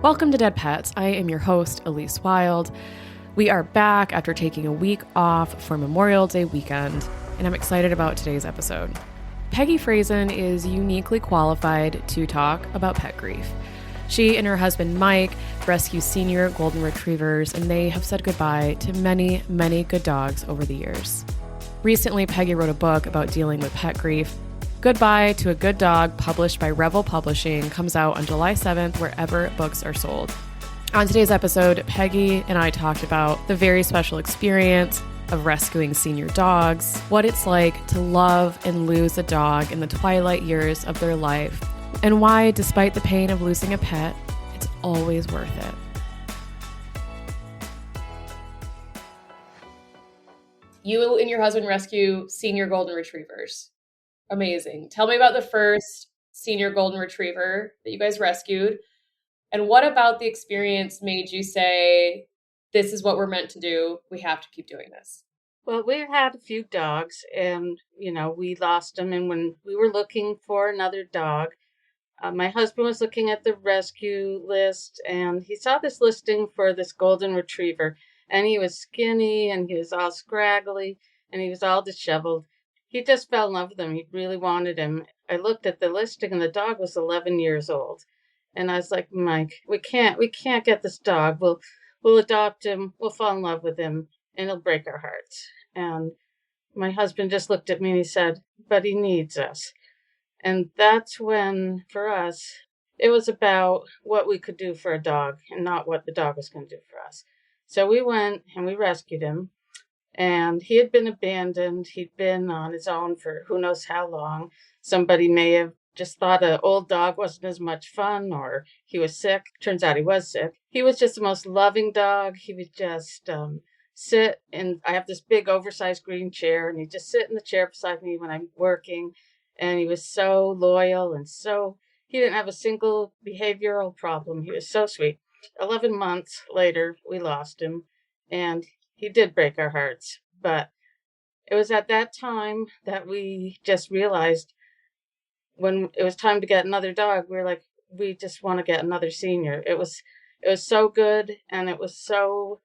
Welcome to Dead Pets. I am your host, Elyse Wild. We are back after taking a week off for Memorial Day weekend, and I'm excited about today's episode. Peggy Frezon is uniquely qualified to talk about pet grief. She and her husband, Mike, rescue senior golden retrievers, and they have said goodbye to many, many good dogs over the years. Recently, Peggy wrote a book about dealing with pet grief. Goodbye to a Good Dog, published by Revel Publishing, comes out on July 7th wherever books are sold. On today's episode, Peggy and I talked about the very special experience of rescuing senior dogs, what it's like to love and lose a dog in the twilight years of their life, and why, despite the pain of losing a pet, it's always worth it. You and your husband rescue senior golden retrievers. Amazing. Tell me about the first senior golden retriever that you guys rescued. And what about the experience made you say, this is what we're meant to do. We have to keep doing this? Well, we had a few dogs and, we lost them. And when we were looking for another dog, my husband was looking at the rescue list and he saw this listing for this golden retriever. And he was skinny and he was all scraggly and he was all disheveled. He just fell in love with him. He really wanted him. I looked at the listing and the dog was 11 years old. And I was like, Mike, we can't get this dog. We'll adopt him. We'll fall in love with him and it'll break our hearts. And my husband just looked at me and he said, but he needs us. And that's when, for us, it was about what we could do for a dog and not what the dog was going to do for us. So we went and we rescued him. And he had been abandoned. He'd been on his own for who knows how long. Somebody may have just thought an old dog wasn't as much fun or he was sick. Turns out he was sick. He was just the most loving dog. He would just sit, and I have this big oversized green chair, and he'd just sit in the chair beside me when I'm working. And he was so loyal and he didn't have a single behavioral problem. He was so sweet. 11 months later, we lost him. And he did break our hearts, but it was at that time that we just realized when it was time to get another dog, we were like, we just want to get another senior. It was so good and it was so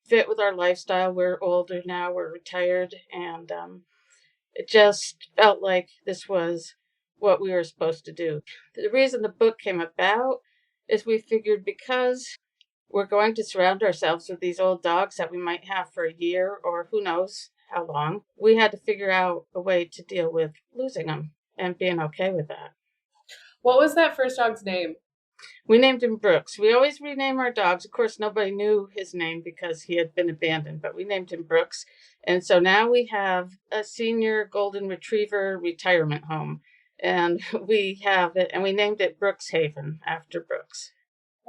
fit with our lifestyle. We're older now, we're retired, and it just felt like this was what we were supposed to do. The reason the book came about is we figured because we're going to surround ourselves with these old dogs that we might have for a year or who knows how long. We had to figure out a way to deal with losing them and being okay with that. What was that first dog's name? We named him Brooks. We always rename our dogs. Of course, nobody knew his name because he had been abandoned, but we named him Brooks. And so now we have a senior golden retriever retirement home. And we have it, and we named it Brooks Haven after Brooks.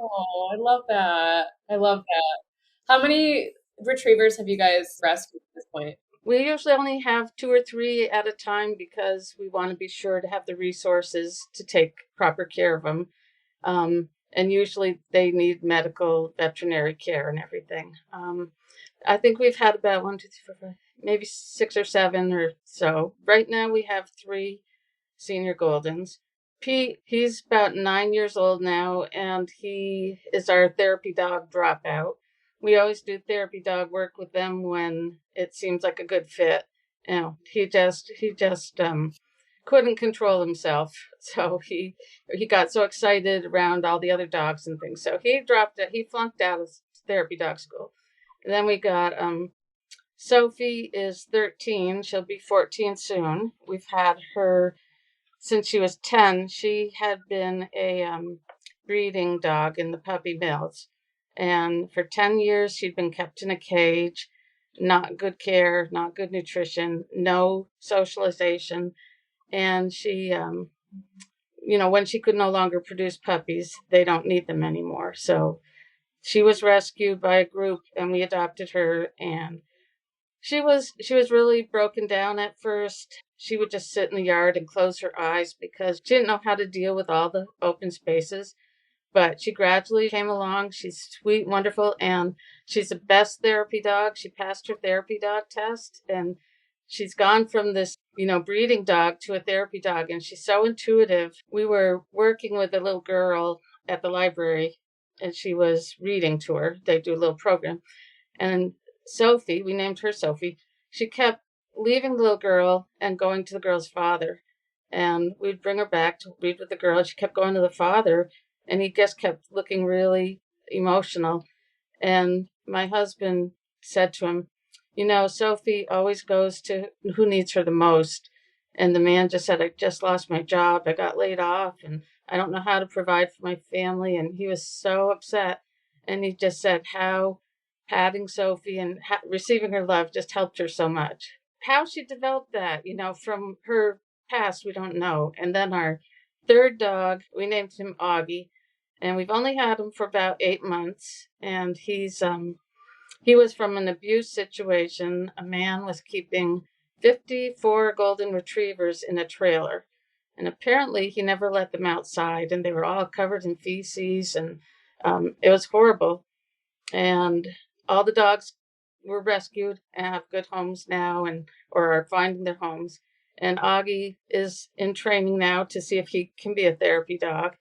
Oh, I love that. I love that. How many retrievers have you guys rescued at this point? We usually only have 2 or 3 at a time because we want to be sure to have the resources to take proper care of them. And usually they need medical veterinary care and everything. I think we've had about 1, 2, 3, 4, 5, maybe 6 or 7 or so. Right now we have 3 senior Goldens. Pete, he's about 9 years old now, and he is our therapy dog dropout. We always do therapy dog work with them when it seems like a good fit. He just couldn't control himself, so he got so excited around all the other dogs and things. So he dropped it. He flunked out of therapy dog school. And then we got Sophie is 13. She'll be 14 soon. We've had her since she was 10. She had been a breeding dog in the puppy mills. And for 10 years, she'd been kept in a cage, not good care, not good nutrition, no socialization. And she, when she could no longer produce puppies, they don't need them anymore. So she was rescued by a group and we adopted her. And she was really broken down at first. She would just sit in the yard and close her eyes because she didn't know how to deal with all the open spaces. But she gradually came along. She's sweet, wonderful, and she's the best therapy dog. She passed her therapy dog test, and she's gone from this, breeding dog to a therapy dog, and she's so intuitive. We were working with a little girl at the library, and she was reading to her. They do a little program. And Sophie, we named her Sophie, she kept leaving the little girl and going to the girl's father. And we'd bring her back to read with the girl. And she kept going to the father, and he just kept looking really emotional. And my husband said to him, Sophie always goes to who needs her the most. And the man just said, I just lost my job. I got laid off, and I don't know how to provide for my family. And he was so upset. And he just said how patting Sophie and receiving her love just helped her so much. How she developed that, from her past, we don't know. And then our third dog, we named him Augie, and we've only had him for about 8 months. And he was from an abuse situation. A man was keeping 54 golden retrievers in a trailer. And apparently he never let them outside, and they were all covered in feces, and it was horrible. And all the dogs were rescued and have good homes now, or are finding their homes. And Augie is in training now to see if he can be a therapy dog.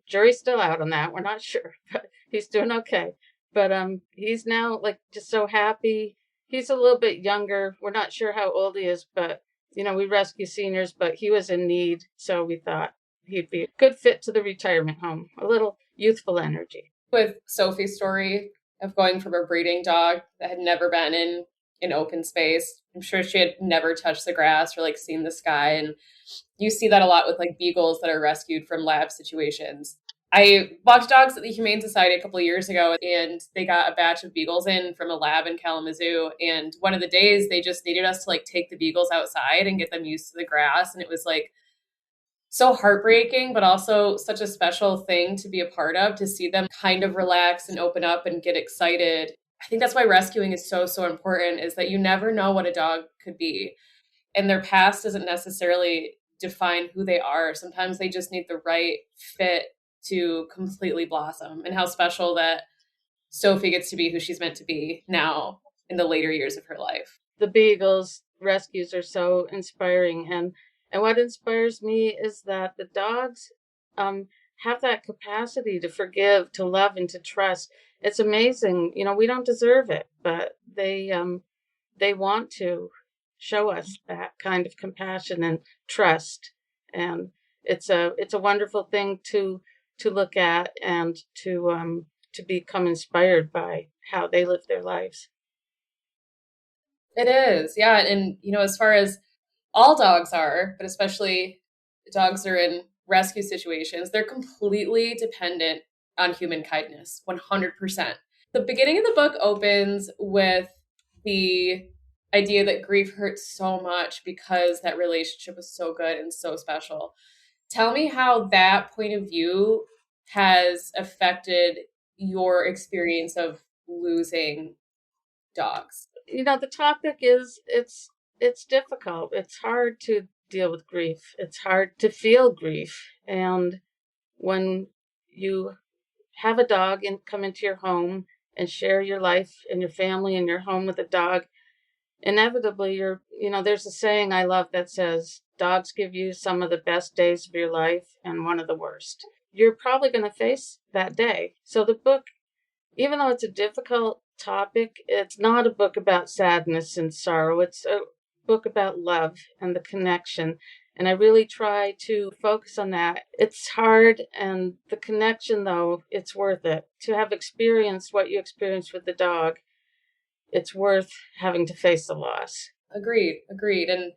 Jury's still out on that. We're not sure, but he's doing okay. But he's now just so happy. He's a little bit younger. We're not sure how old he is, but we rescue seniors, but he was in need, so we thought he'd be a good fit to the retirement home. A little youthful energy. With Sophie's story of going from a breeding dog that had never been in an open space, I'm sure she had never touched the grass or seen the sky, and you see that a lot with beagles that are rescued from lab situations. I walked dogs at the Humane Society a couple of years ago, and they got a batch of beagles in from a lab in Kalamazoo. And one of the days they just needed us to take the beagles outside and get them used to the grass. And it was so heartbreaking, but also such a special thing to be a part of, to see them kind of relax and open up and get excited. I think that's why rescuing is so, so important, is that you never know what a dog could be. And their past doesn't necessarily define who they are. Sometimes they just need the right fit to completely blossom. And how special that Sophie gets to be who she's meant to be now in the later years of her life. The beagles rescues are so inspiring. And what inspires me is that the dogs have that capacity to forgive, to love, and to trust. It's amazing. We don't deserve it, but they want to show us that kind of compassion and trust. And it's a wonderful thing to look at and to become inspired by how they live their lives. It is, yeah. And as far as all dogs are, but especially dogs that are in rescue situations, they're completely dependent on human kindness, 100%. The beginning of the book opens with the idea that grief hurts so much because that relationship was so good and so special. Tell me how that point of view has affected your experience of losing dogs. The topic is, it's difficult. It's hard to deal with grief. It's hard to feel grief. And when you have a dog and come into your home and share your life and your family and your home with a dog, inevitably there's a saying I love that says, dogs give you some of the best days of your life and one of the worst. You're probably going to face that day. So the book, even though it's a difficult topic, it's not a book about sadness and sorrow. It's a book about love and the connection. And I really try to focus on that. It's hard, and the connection, though, it's worth it. To have experienced what you experienced with the dog, it's worth having to face the loss. Agreed. And,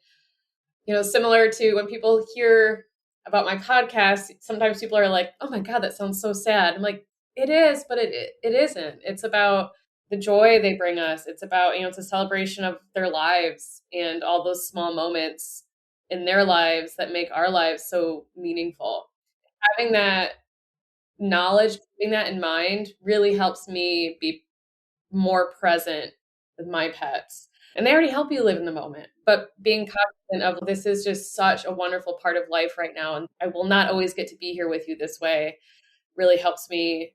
similar to when people hear about my podcast, sometimes people are like, oh my God, that sounds so sad. I'm like, it is, but it isn't. It's about the joy they bring us. It's about, it's a celebration of their lives and all those small moments in their lives that make our lives so meaningful. Having that knowledge, keeping that in mind, really helps me be more present with my pets. And they already help you live in the moment, but being cognizant of, this is just such a wonderful part of life right now, and I will not always get to be here with you this way, really helps me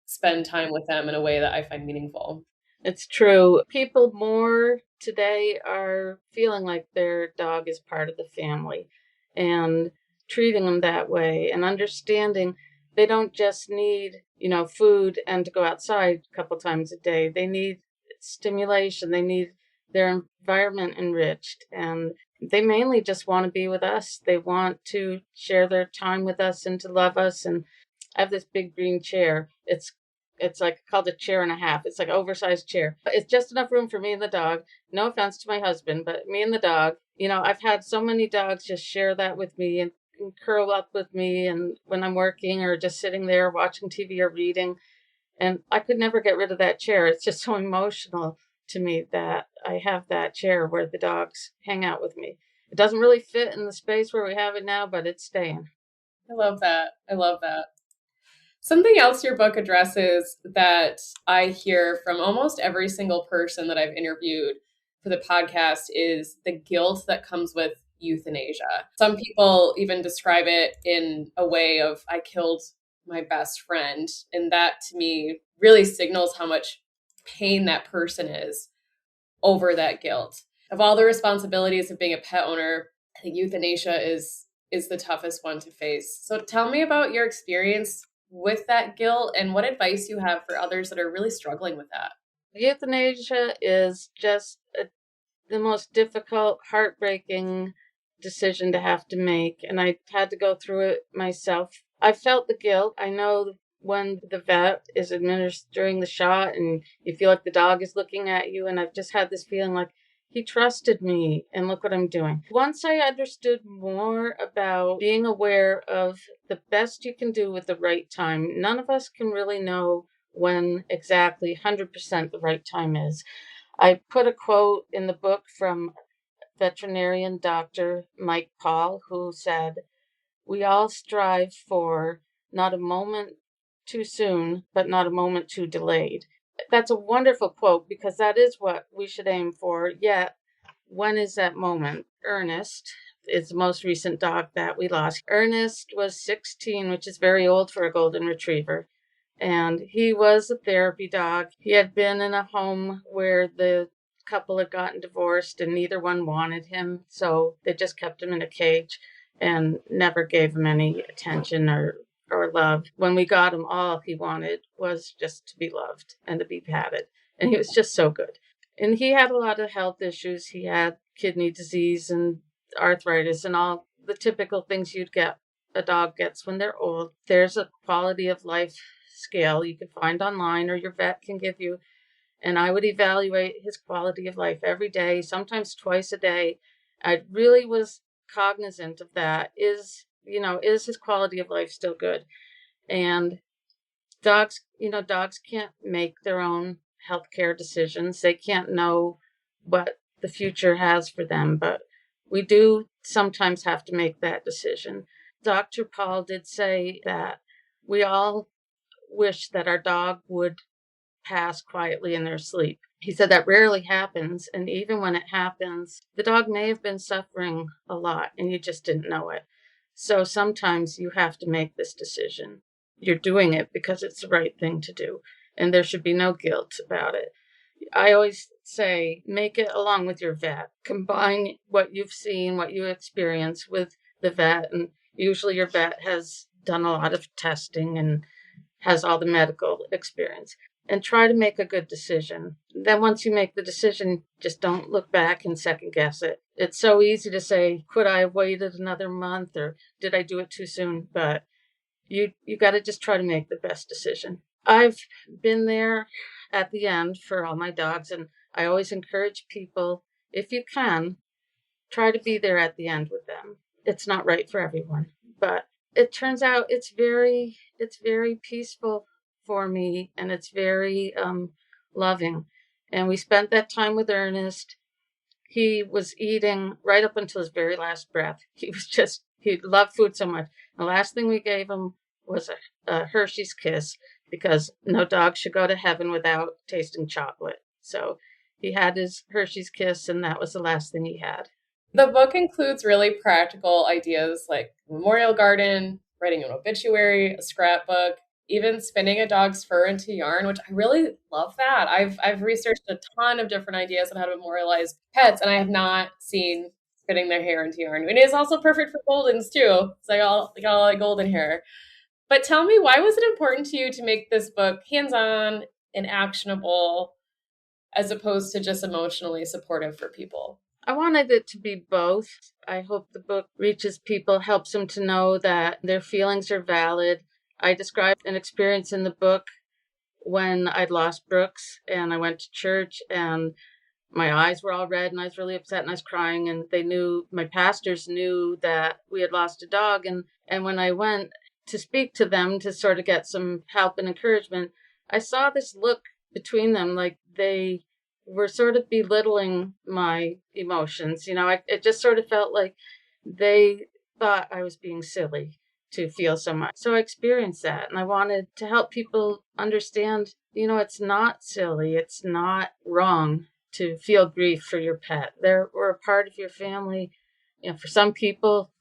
spend time with them in a way that I find meaningful. It's true. People more today are feeling like their dog is part of the family and treating them that way and understanding they don't just need, food and to go outside a couple times a day. They need stimulation. They need their environment enriched. And they mainly just want to be with us. They want to share their time with us and to love us. And I have this big green chair. It's like called a chair and a half. It's like an oversized chair. It's just enough room for me and the dog. No offense to my husband, but me and the dog. I've had so many dogs just share that with me and curl up with me, and when I'm working or just sitting there watching TV or reading. And I could never get rid of that chair. It's just so emotional to me that I have that chair where the dogs hang out with me. It doesn't really fit in the space where we have it now, but it's staying. I love that. I love that. Something else your book addresses that I hear from almost every single person that I've interviewed for the podcast is the guilt that comes with euthanasia. Some people even describe it in a way of, I killed my best friend. And that to me really signals how much pain that person is over that guilt. Of all the responsibilities of being a pet owner, I think euthanasia is the toughest one to face. So tell me about your experience with that guilt and what advice you have for others that are really struggling with that. Euthanasia is just the most difficult, heartbreaking decision to have to make. And I had to go through it myself. I felt the guilt. I know when the vet is administering the shot and you feel like the dog is looking at you. And I've just had this feeling like he trusted me and look what I'm doing. Once I understood more about being aware of the best you can do with the right time, none of us can really know when exactly 100% the right time is. I put a quote in the book from veterinarian Dr. Mike Paul, who said, "We all strive for not a moment too soon, but not a moment too delayed." That's a wonderful quote because that is what we should aim for. Yet, when is that moment? Ernest is the most recent dog that we lost. Ernest was 16, which is very old for a golden retriever. And he was a therapy dog. He had been in a home where the couple had gotten divorced and neither one wanted him. So they just kept him in a cage and never gave him any attention or love. When we got him, all he wanted was just to be loved and to be patted. And he was just so good. And he had a lot of health issues. He had kidney disease and arthritis and all the typical things you'd get a dog gets when they're old. There's a quality of life scale you can find online or your vet can give you. And I would evaluate his quality of life every day, sometimes twice a day. I really was cognizant of that. Is his quality of life still good? And dogs can't make their own healthcare decisions. They can't know what the future has for them, but we do sometimes have to make that decision. Dr. Paul did say that we all wish that our dog would pass quietly in their sleep. He said that rarely happens, and even when it happens, the dog may have been suffering a lot and you just didn't know it. So sometimes you have to make this decision. You're doing it because it's the right thing to do, and there should be no guilt about it. I always say, make it along with your vet. Combine what you've seen, what you experience with the vet, and usually your vet has done a lot of testing and has all the medical experience. And try to make a good decision. Then once you make the decision, just don't look back and second guess it. It's so easy to say, could I have waited another month or did I do it too soon? But you got to just try to make the best decision. I've been there at the end for all my dogs, and I always encourage people, if you can, try to be there at the end with them. It's not right for everyone, but it turns out it's very peaceful for me, and it's very loving. And we spent that time with Ernest. He was eating right up until his very last breath. He loved food so much. The last thing we gave him was a Hershey's Kiss, because no dog should go to heaven without tasting chocolate. So he had his Hershey's Kiss, and that was the last thing he had. The book includes really practical ideas like a memorial garden, writing an obituary, a scrapbook, even spinning a dog's fur into yarn, which I really love that. I've researched a ton of different ideas on how to memorialize pets, and I have not seen spinning their hair into yarn. And it is also perfect for Goldens too. It's like all golden hair. But tell me, why was it important to you to make this book hands-on and actionable as opposed to just emotionally supportive for people? I wanted it to be both. I hope the book reaches people, helps them to know that their feelings are valid. I described an experience in the book when I'd lost Brooks and I went to church and my eyes were all red and I was really upset and I was crying, and my pastors knew that we had lost a dog. And when I went to speak to them to sort of get some help and encouragement, I saw this look between them, like they were sort of belittling my emotions. It just sort of felt like they thought I was being silly to feel so much. So I experienced that, and I wanted to help people understand, it's not silly, it's not wrong to feel grief for your pet. We're a part of your family. For some people,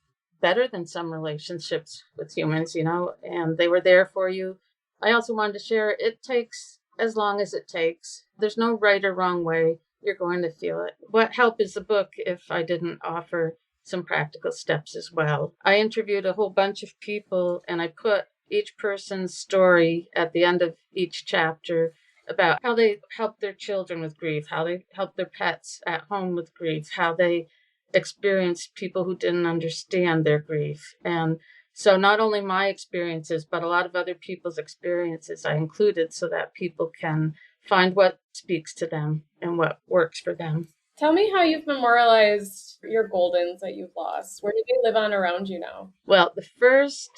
better than some relationships with humans, and they were there for you. I also wanted to share it takes as long as it takes. There's no right or wrong way you're going to feel it. What help is the book if I didn't offer some practical steps as well? I interviewed a whole bunch of people and I put each person's story at the end of each chapter about how they helped their children with grief, how they helped their pets at home with grief, how they experienced people who didn't understand their grief. And so not only my experiences, but a lot of other people's experiences I included so that people can find what speaks to them and what works for them. Tell me how you've memorialized your Goldens that you've lost. Where do they live on around you now? Well, the first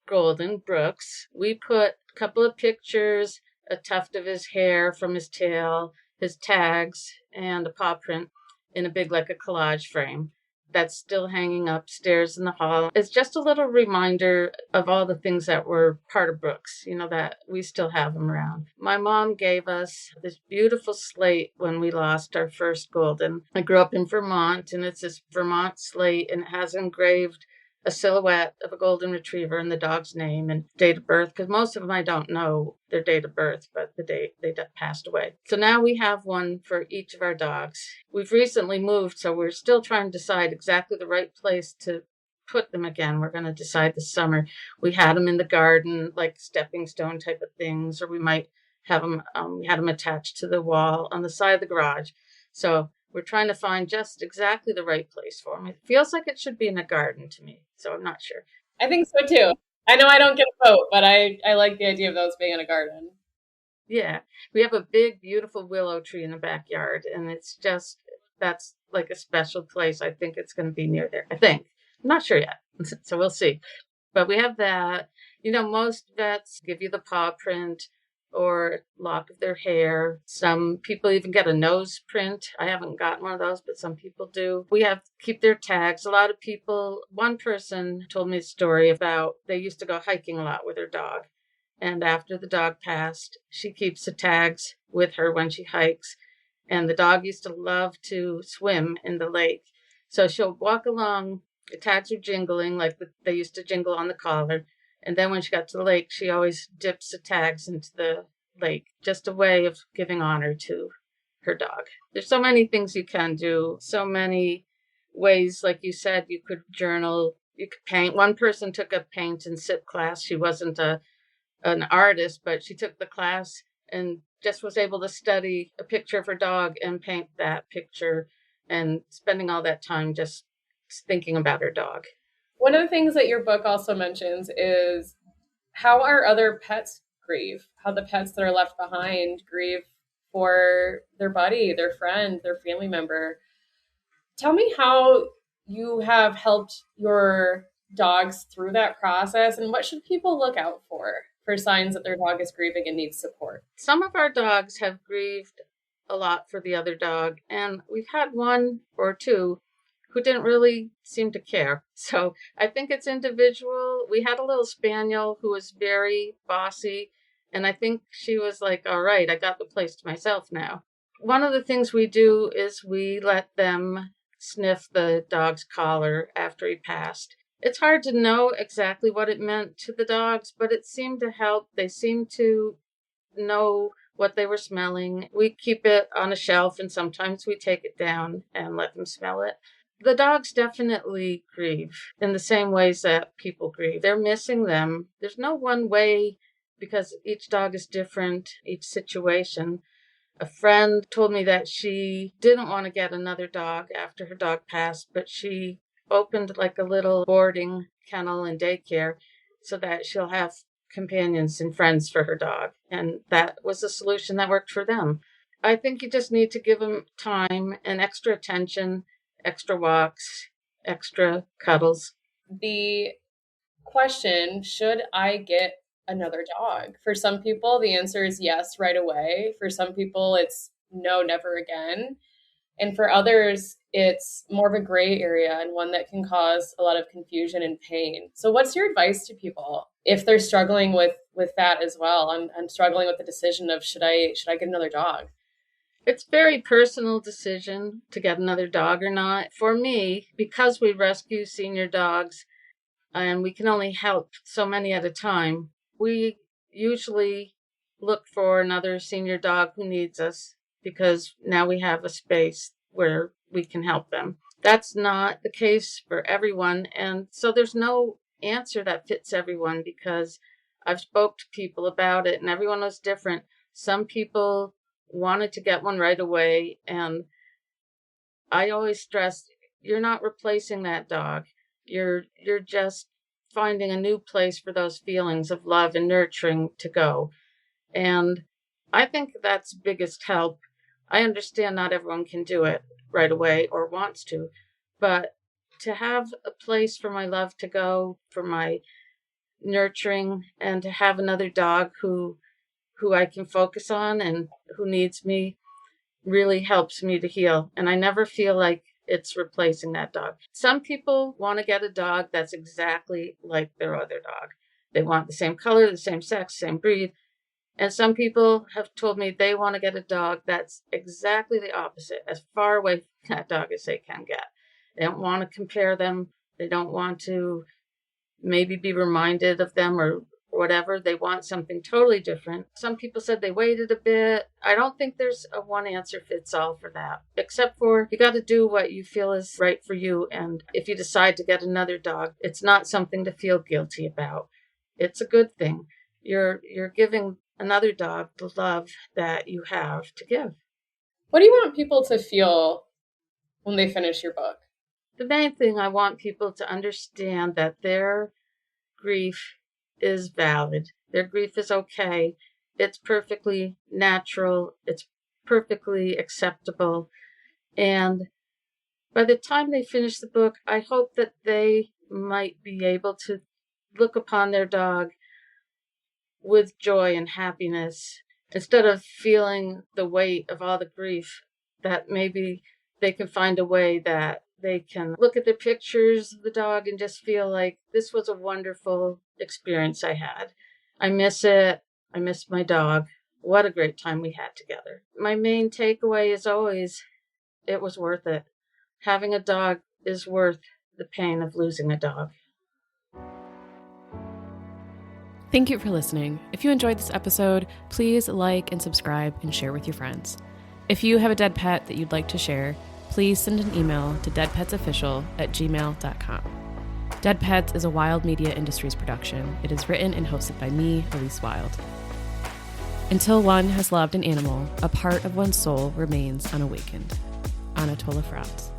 Golden, Brooks, we put a couple of pictures, a tuft of his hair from his tail, his tags, and a paw print in a big, like a collage frame. That's still hanging upstairs in the hall. It's just a little reminder of all the things that were part of Brooks, that we still have them around. My mom gave us this beautiful slate when we lost our first Golden. I grew up in Vermont, and it's this Vermont slate, and it has engraved a silhouette of a golden retriever and the dog's name and date of birth, because most of them I don't know their date of birth, but the date they passed away. So now we have one for each of our dogs. We've recently moved, so we're still trying to decide exactly the right place to put them again. We're going to decide this summer. We had them in the garden, like stepping stone type of things, or we might have them, we had them attached to the wall on the side of the garage. So we're trying to find just exactly the right place for them. It feels like it should be in a garden to me, so I'm not sure. I think so too. I know I don't get a vote, but I like the idea of those being in a garden. Yeah, we have a big, beautiful willow tree in the backyard, and that's like a special place. I think it's going to be near there. I think. I'm not sure yet, so we'll see. But we have that. Most vets give you the paw print or lock of their hair. Some people even get a nose print. I haven't gotten one of those, but some people do. We keep their tags. A lot of people, one person told me a story about they used to go hiking a lot with her dog. And after the dog passed, she keeps the tags with her when she hikes. And the dog used to love to swim in the lake. So she'll walk along, the tags are jingling like they used to jingle on the collar. And then when she got to the lake, she always dips the tags into the lake. Just a way of giving honor to her dog. There's so many things you can do, so many ways. Like you said, you could journal, you could paint. One person took a paint and sip class. She wasn't an artist, but she took the class and just was able to study a picture of her dog and paint that picture, and spending all that time just thinking about her dog. One of the things that your book also mentions is how our other pets grieve, how the pets that are left behind grieve for their buddy, their friend, their family member. Tell me how you have helped your dogs through that process, and what should people look out for signs that their dog is grieving and needs support? Some of our dogs have grieved a lot for the other dog, and we've had one or two who didn't really seem to care. So I think it's individual. We had a little spaniel who was very bossy, and I think she was like, all right, I got the place to myself now. One of the things we do is we let them sniff the dog's collar after he passed. It's hard to know exactly what it meant to the dogs, but it seemed to help. They seemed to know what they were smelling. We keep it on a shelf, and sometimes we take it down and let them smell it. The dogs definitely grieve in the same ways that people grieve. They're missing them. There's no one way because each dog is different, each situation. A friend told me that she didn't want to get another dog after her dog passed, but she opened like a little boarding kennel and daycare so that she'll have companions and friends for her dog. And that was a solution that worked for them. I think you just need to give them time and extra attention, extra walks, extra cuddles. The question, should I get another dog? For some people, the answer is yes right away. For some people, it's no, never again. And for others, it's more of a gray area and one that can cause a lot of confusion and pain. So what's your advice to people if they're struggling with that as well? I'm struggling with the decision of should I get another dog? It's a very personal decision to get another dog or not. For me, because we rescue senior dogs and we can only help so many at a time, we usually look for another senior dog who needs us because now we have a space where we can help them. That's not the case for everyone. And so there's no answer that fits everyone because I've spoke to people about it and everyone was different. Some people wanted to get one right away. And I always stress, you're not replacing that dog. You're just finding a new place for those feelings of love and nurturing to go. And I think that's biggest help. I understand not everyone can do it right away or wants to, but to have a place for my love to go, for my nurturing, and to have another dog who I can focus on and who needs me really helps me to heal. And I never feel like it's replacing that dog. Some people want to get a dog that's exactly like their other dog. They want the same color, the same sex, same breed. And some people have told me they want to get a dog that's exactly the opposite, as far away from that dog as they can get. They don't want to compare them. They don't want to maybe be reminded of them or whatever. They want something totally different. Some people said they waited a bit. I don't think there's a one answer fits all for that, except for you got to do what you feel is right for you. And if you decide to get another dog, it's not something to feel guilty about. It's a good thing. You're giving another dog the love that you have to give. What do you want people to feel when they finish your book? The main thing, I want people to understand that their grief is valid. Their grief is okay. It's perfectly natural. It's perfectly acceptable. And by the time they finish the book, I hope that they might be able to look upon their dog with joy and happiness instead of feeling the weight of all the grief, that maybe they can find a way that they can look at the pictures of the dog and just feel like this was a wonderful experience I had. I miss it. I miss my dog. What a great time we had together. My main takeaway is always, it was worth it. Having a dog is worth the pain of losing a dog. Thank you for listening. If you enjoyed this episode, please like and subscribe and share with your friends. If you have a dead pet that you'd like to share, please send an email to deadpetsofficial@gmail.com. Dead Pets is a Wild Media Industries production. It is written and hosted by me, Elyse Wild. Until one has loved an animal, a part of one's soul remains unawakened. Anatola Franz.